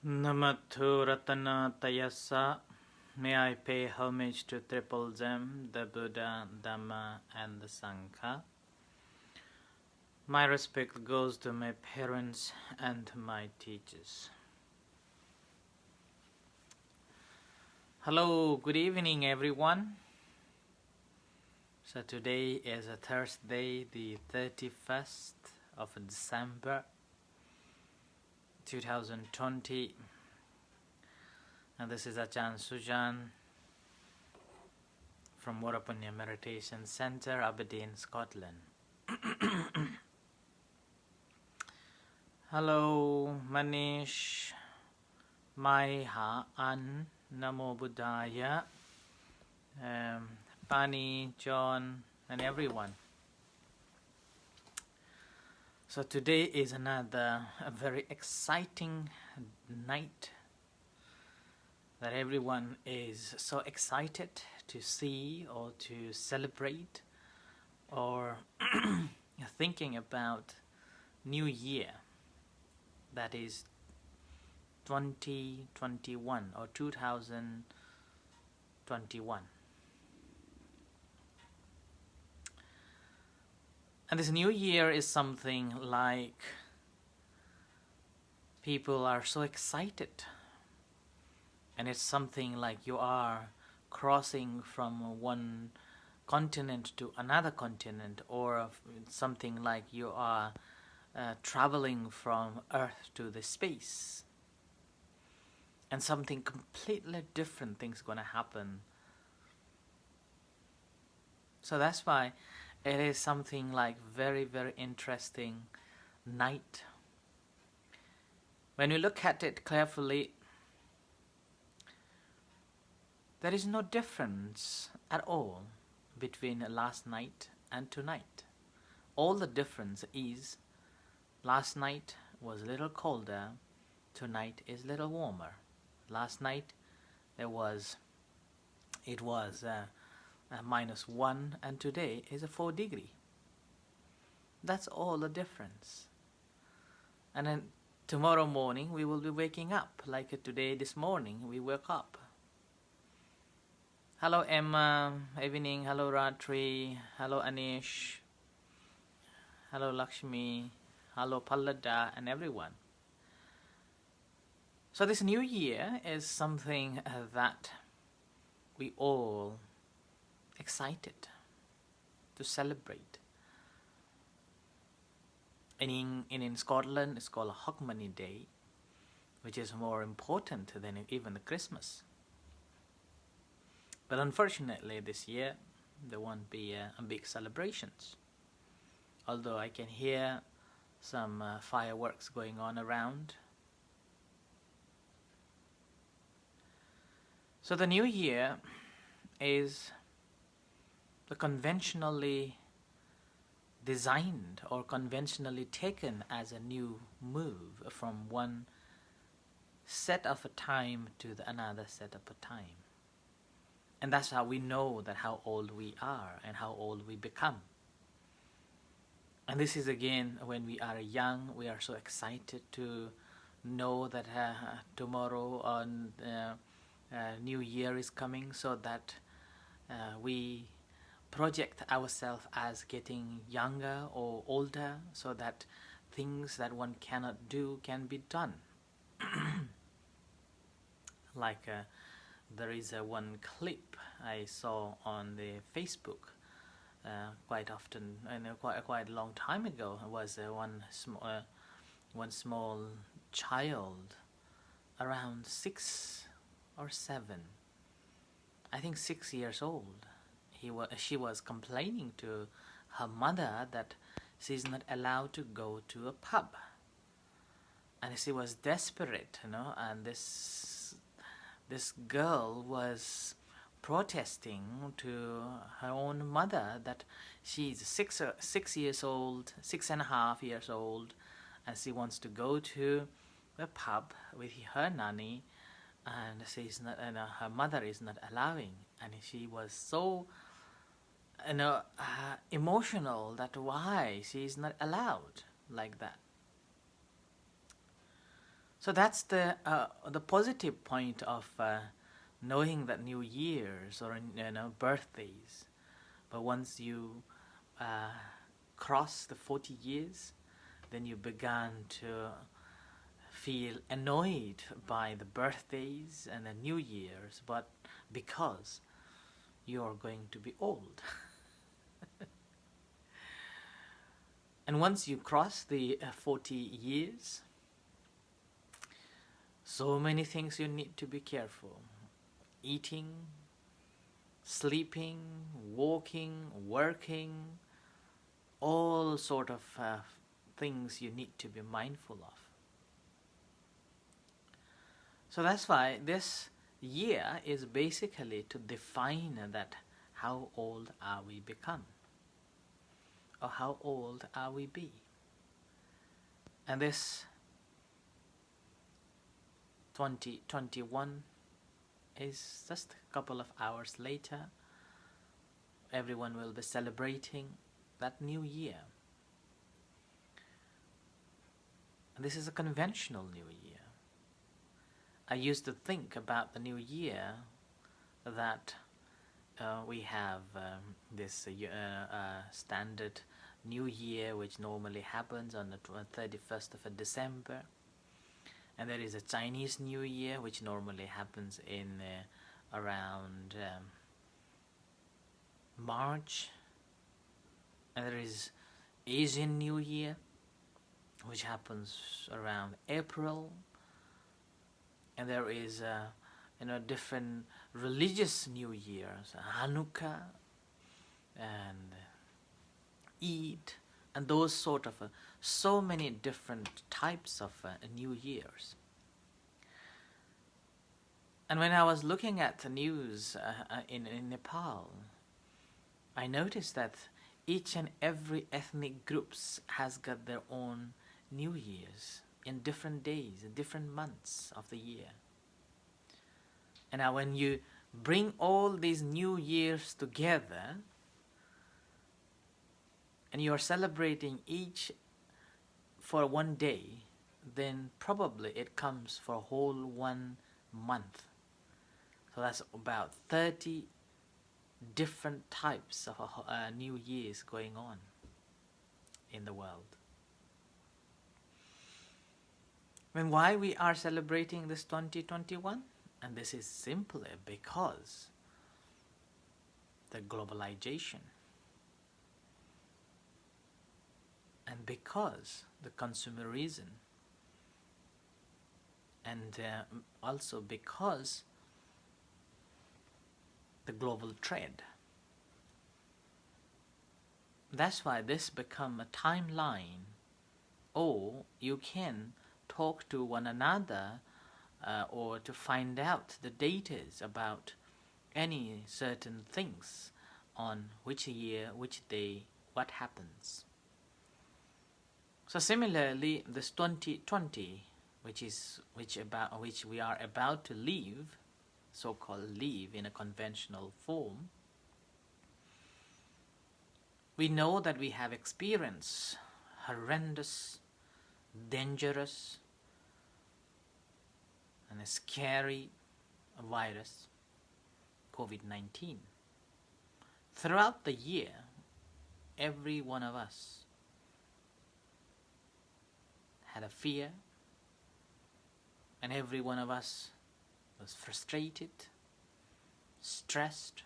Namathu Ratana Tayasa. May I pay homage to Triple Gem, the Buddha, Dhamma, and the Sangha. My respect goes to my parents and my teachers. Hello, good evening, everyone. So today is a Thursday, the 31st of December 2020. And this is Ajahn Sujan from Varapunya Meditation Center, Aberdeen, Scotland. Hello, Manish, Mai Ha An, Namo Buddhaya, Pani, John, and everyone. So today is a very exciting night that everyone is so excited to see or to celebrate or thinking about New Year, that is 2021 or 2021. And this New Year is something like people are so excited. And it's something like you are crossing from one continent to another continent, or something like you are traveling from Earth to the space. And something completely different thing's going to happen. So that's why it is something like very, very interesting night. When you look at it carefully, there is no difference at all between last night and tonight. All the difference is last night was a little colder, tonight is a little warmer. Last night it was -1, and today is a 4 degree. That's all the difference. And then tomorrow morning we will be waking up like today, this morning we woke up. Hello Emma, evening. Hello Ratri, hello Anish, hello Lakshmi, hello Pallada, and everyone. So this New Year is something that we all excited to celebrate. And in Scotland it's called Hogmanay Day, which is more important than even the Christmas. But unfortunately this year there won't be a big celebrations. Although I can hear some fireworks going on around. So the New Year is the conventionally designed or conventionally taken as a new move from one set of a time to another set of a time. And that's how we know that how old we are and how old we become. And this is again, when we are young, we are so excited to know that tomorrow on New Year is coming, so that we project ourselves as getting younger or older, so that things that one cannot do can be done. Like there is one clip I saw on the Facebook quite often, and quite a long time ago. It was one small child, around 6 or 7, I think 6 years old. She was complaining to her mother that she's not allowed to go to a pub, and she was desperate, and this girl was protesting to her own mother that she's 6 years old, 6.5 years old, and she wants to go to a pub with her nanny, and she's not, her mother is not allowing. And she was so emotional that why she is not allowed like that. So that's the positive point of knowing that New Year's or birthdays. But once you cross the 40 years, then you began to feel annoyed by the birthdays and the New Year's, but because you're going to be old. And once you cross the 40 years, so many things you need to be careful. Eating, sleeping, walking, working, all sort of things you need to be mindful of. So that's why this year is basically to define that how old are we become, or how old are we be. And this 2021 is just a couple of hours later. Everyone will be celebrating that new year. And this is a conventional new year. I used to think about the new year that we have this standard new year which normally happens on the 31st of December. And there is a Chinese New Year which normally happens in around March. And there is Asian New Year which happens around April. And there is different religious New Years, Hanukkah and Eid, and those sort of so many different types of New Years. And when I was looking at the news in Nepal, I noticed that each and every ethnic groups has got their own New Years in different days, in different months of the year. And now when you bring all these New Years together, and you are celebrating each for one day, then probably it comes for a whole 1 month. So that's about 30 different types of New Years going on in the world. Then why we are celebrating this 2021? And this is simply because the globalization, and because the consumerism, and also because the global trade. That's why this become a timeline, or you can talk to one another or to find out the data about any certain things on which year, which day, what happens. So similarly, this 2020, which we are about to leave, so-called leave in a conventional form, we know that we have experienced horrendous, dangerous, and a scary virus, COVID-19. Throughout the year, every one of us had a fear, and every one of us was frustrated, stressed.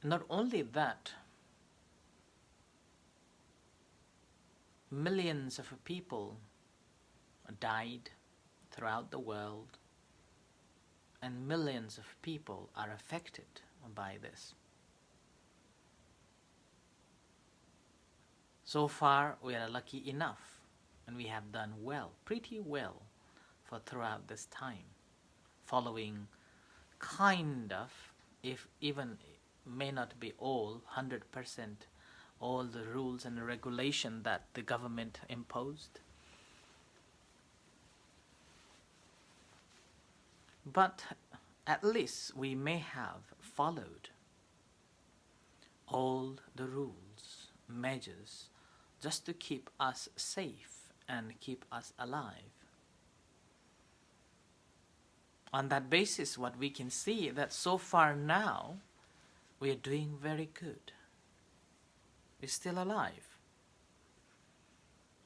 Not only that, millions of people died throughout the world, and millions of people are affected by this. So far, we are lucky enough, and we have done well, pretty well, for throughout this time, following kind of, if even may not be all, 100%, all the rules and regulation that the government imposed. But at least we may have followed all the rules, measures, just to keep us safe and keep us alive. On that basis, what we can see that so far now, we are doing very good. We're still alive.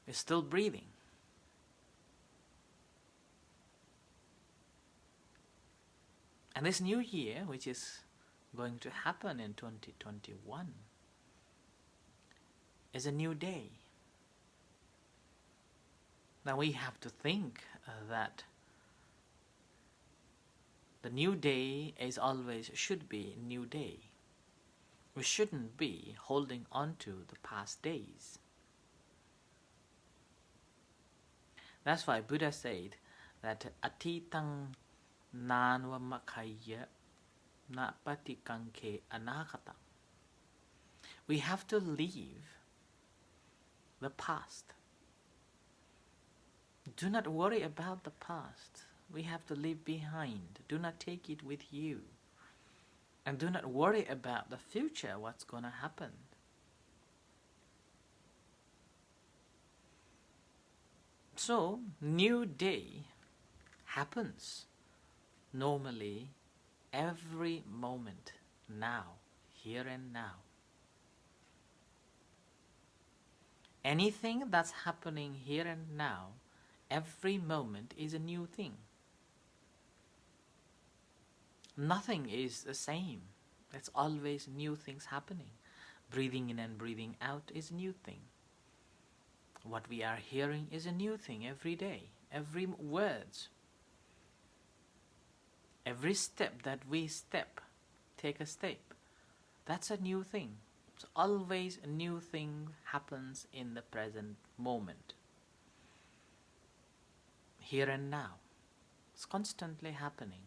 We're still breathing. And this new year, which is going to happen in 2021, is a new day. Now we have to think that the new day is always should be a new day. We shouldn't be holding on to the past days. That's why Buddha said that atitang nanva makhaya na patikanke anakata. We have to leave the past. Do not worry about the past. We have to leave behind. Do not take it with you. And do not worry about the future, what's going to happen. So, new day happens normally every moment now, here and now. Anything that's happening here and now, every moment is a new thing. Nothing is the same. There's always new things happening. Breathing in and breathing out is a new thing. What we are hearing is a new thing every day. Every words. Every step that we take a step. That's a new thing. So always a new thing happens in the present moment. Here and now. It's constantly happening.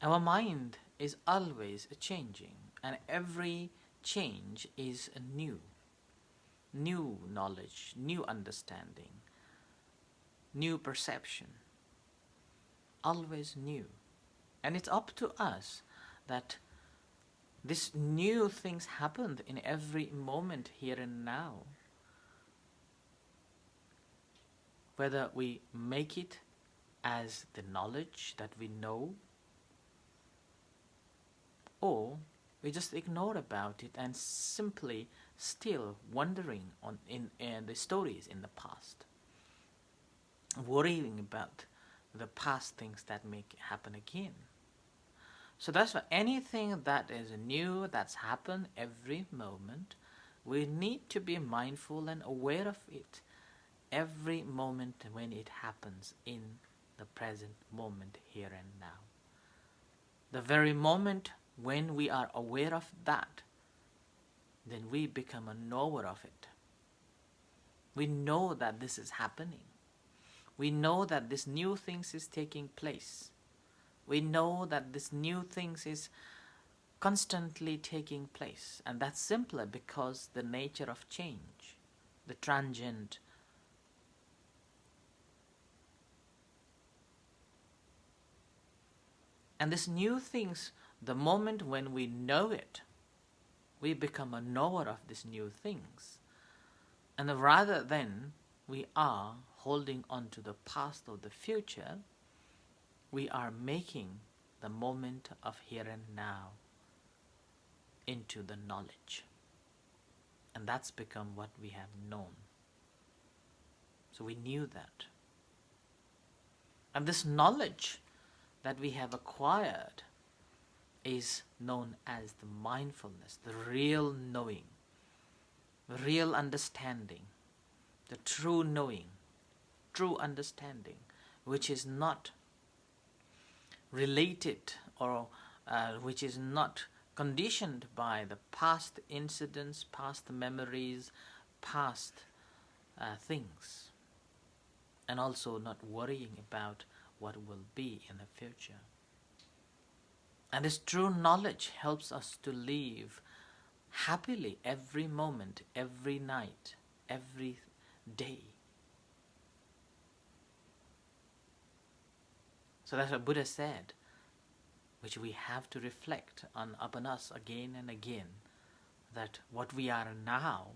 Our mind is always changing, and every change is a new knowledge, new understanding, new perception, always new. And it's up to us that these new things happen in every moment here and now. Whether we make it as the knowledge that we know, or we just ignore about it and simply still wondering in the stories in the past, worrying about the past things that may happen again. So that's why anything that is new, that's happened every moment, we need to be mindful and aware of it every moment when it happens in the present moment, here and now. The very moment when we are aware of that, then we become a knower of it. We know that this is happening. We know that this new things is taking place. We know that this new things is constantly taking place. And that's simply because the nature of change, the transient, and these new things, the moment when we know it, we become a knower of these new things. And rather than we are holding on to the past or the future, we are making the moment of here and now into the knowledge. And that's become what we have known. So we knew that. And this knowledge that we have acquired is known as the mindfulness, the real knowing, the real understanding, the true knowing, true understanding, which is not related or which is not conditioned by the past incidents, past memories, past things, and also not worrying about what will be in the future. And this true knowledge helps us to live happily every moment, every night, every day. So that's what Buddha said, which we have to reflect upon us again and again, that what we are now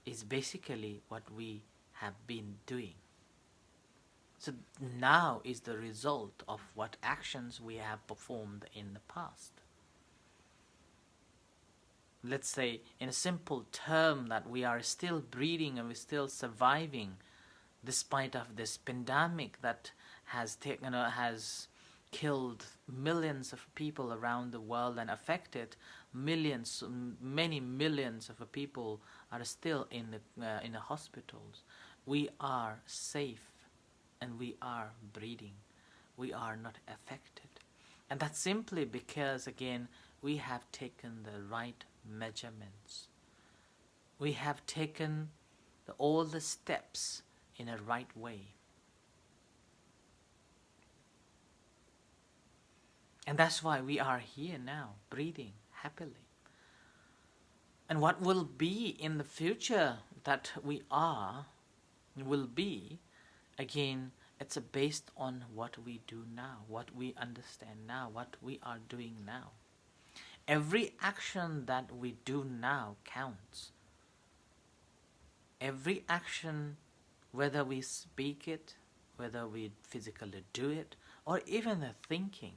is basically what we have been doing. So now is the result of what actions we have performed in the past. Let's say in a simple term that we are still breathing and we're still surviving despite of this pandemic that has killed millions of people around the world and affected millions, many millions of people are still in the hospitals. We are safe and we are breathing. We are not affected. And that's simply because, again, we have taken the right measurements. We have taken all the steps in a right way. And that's why we are here now, breathing happily. And what will be in the future that we will be, again, it's based on what we do now, what we understand now, what we are doing now. Every action that we do now counts. Every action, whether we speak it, whether we physically do it, or even the thinking,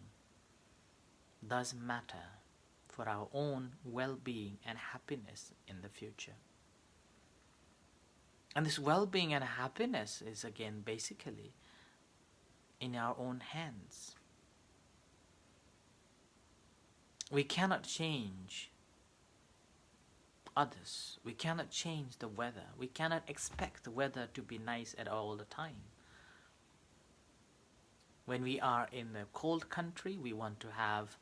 does matter for our own well-being and happiness in the future. And this well-being and happiness is, again, basically in our own hands. We cannot change others. We cannot change the weather. We cannot expect the weather to be nice at all the time. When we are in a cold country, we want to have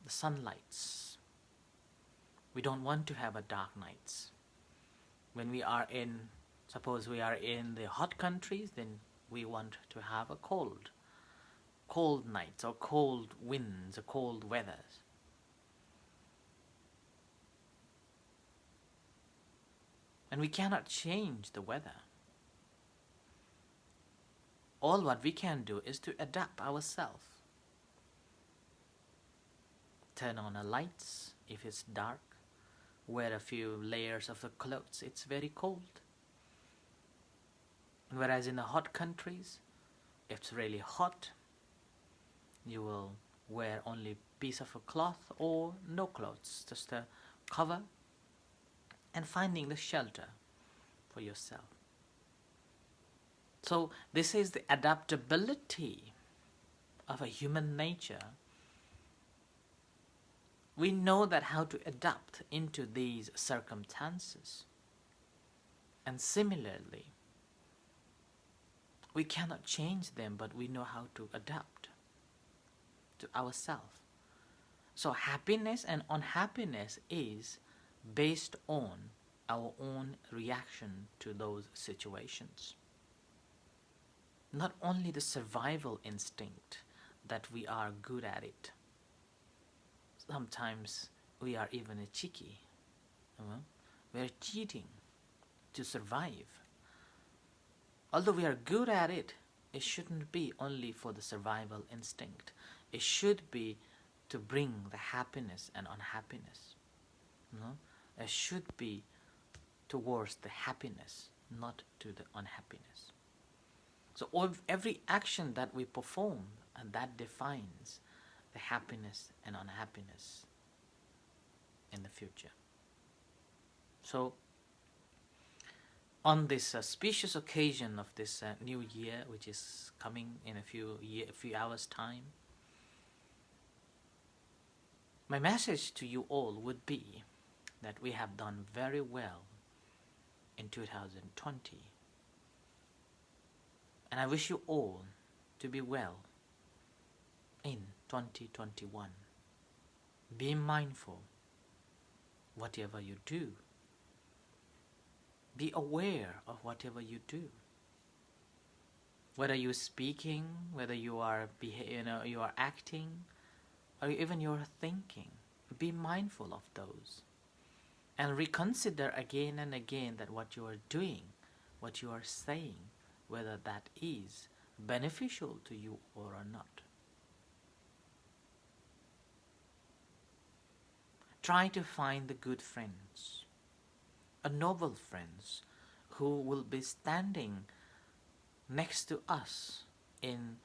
the sunlights. We don't want to have a dark nights. When we are suppose we are in the hot countries, then we want to have a cold nights or cold winds or cold weathers. And we cannot change the weather. All what we can do is to adapt ourselves. Turn on the lights if it's dark. Wear a few layers of the clothes. It's very cold. Whereas in the hot countries, if it's really hot, you will wear only a piece of a cloth or no clothes, just a cover, and finding the shelter for yourself. So this is the adaptability of a human nature. We know that how to adapt into these circumstances. And similarly, we cannot change them, but we know how to adapt to ourselves. So happiness and unhappiness is based on our own reaction to those situations. Not only the survival instinct that we are good at it. Sometimes we are even cheeky. We're cheating to survive. Although we are good at it, it shouldn't be only for the survival instinct. It should be to bring the happiness and unhappiness. It should be towards the happiness, not to the unhappiness. So every action that we perform, and that defines the happiness and unhappiness in the future. So on this auspicious occasion of this new year, which is coming in a few hours' time, my message to you all would be that we have done very well in 2020. And I wish you all to be well in 2021. Be mindful whatever you do. Be aware of whatever you do. Whether you're speaking, whether you are you are acting, or even you are thinking, be mindful of those. And reconsider again and again that what you are doing, what you are saying, whether that is beneficial to you or not. try to find the good friends, a noble friends who will be standing next to us in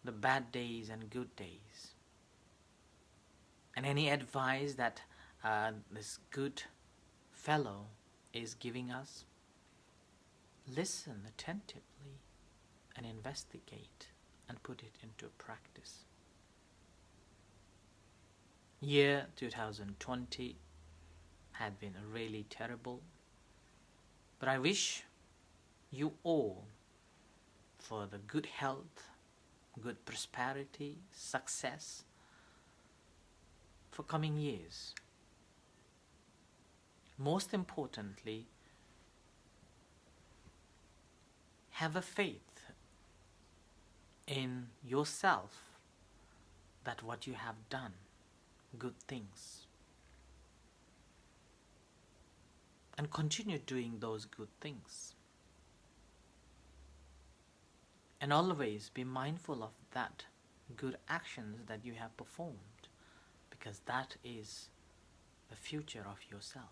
the bad days and good days. And any advice that this good fellow is giving us, listen attentively and investigate and put it into practice. Year 2020 had been really terrible, but I wish you all for the good health, good prosperity, success for coming years. Most importantly, have a faith in yourself that what you have done, good things, and continue doing those good things. And always be mindful of that good actions that you have performed, because that is the future of yourself.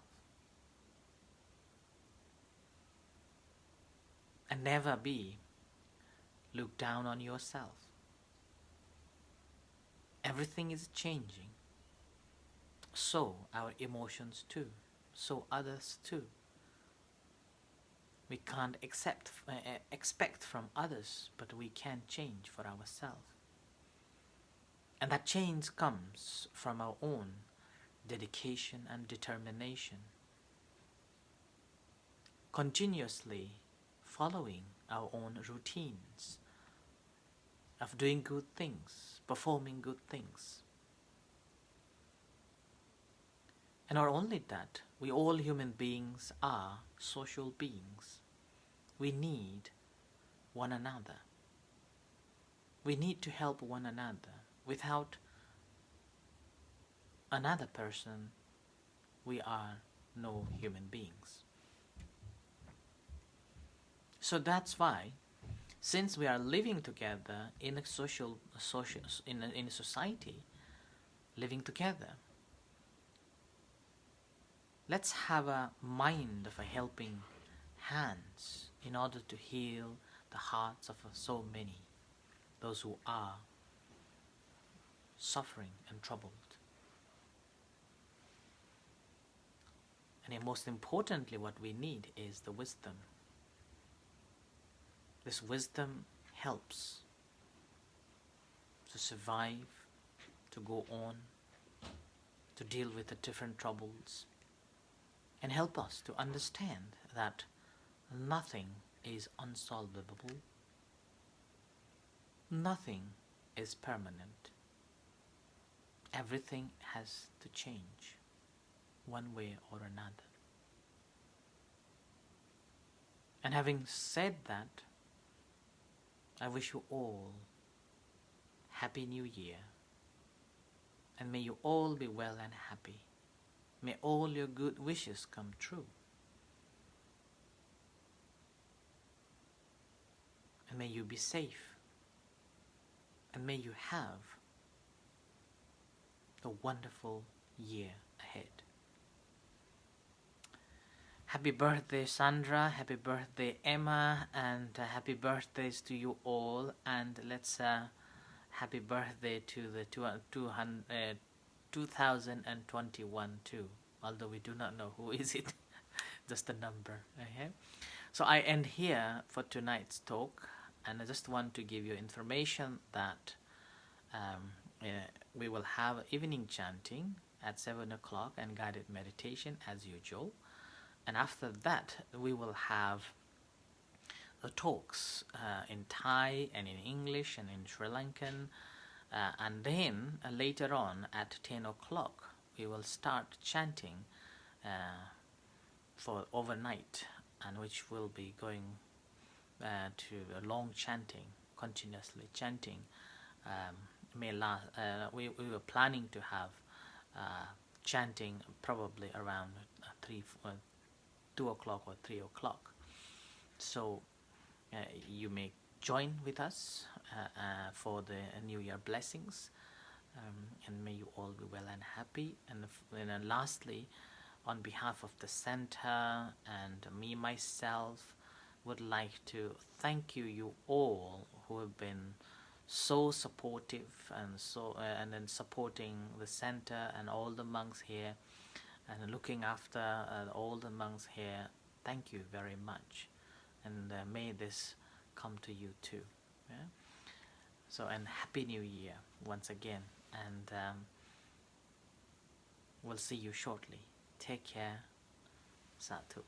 And never look down on yourself. Everything is changing. So our emotions too. So others too. We can't expect from others, but we can change for ourselves. And that change comes from our own dedication and determination. Continuously following our own routines of doing good things, performing good things. And not only that, we all human beings are social beings. We need one another. We need to help one another. Without another person, we are no human beings. So that's why, since we are living together in a in a society, living together, let's have a mind of a helping hands in order to heal the hearts of so many, those who are suffering and troubled. And most importantly, what we need is the wisdom. This wisdom helps to survive, to go on, to deal with the different troubles, and help us to understand that nothing is unsolvable, nothing is permanent. Everything has to change one way or another. And having said that, I wish you all Happy New Year, and may you all be well and happy. May all your good wishes come true. And may you be safe, and may you have a wonderful year ahead. Happy birthday, Sandra. Happy birthday, Emma. And happy birthdays to you all. And let's happy birthday to the 2021 too. Although we do not know who is it. Just a number. Okay? So I end here for tonight's talk. And I just want to give you information that we will have evening chanting at 7 o'clock and guided meditation as usual. And after that, we will have the talks in Thai and in English and in Sri Lankan. And then later on at 10 o'clock, we will start chanting for overnight, and which will be going to a long chanting, continuously chanting. We were planning to have chanting probably around 2 o'clock or 3 o'clock. So you may join with us for the New Year blessings and may you all be well and happy. And lastly, on behalf of the center and me myself, would like to thank you all who have been so supportive and then supporting the center and all the monks here and looking after all the monks here. Thank you very much, and may this come to you too. Yeah? So, and Happy New Year once again, and we'll see you shortly. Take care. Sadhu.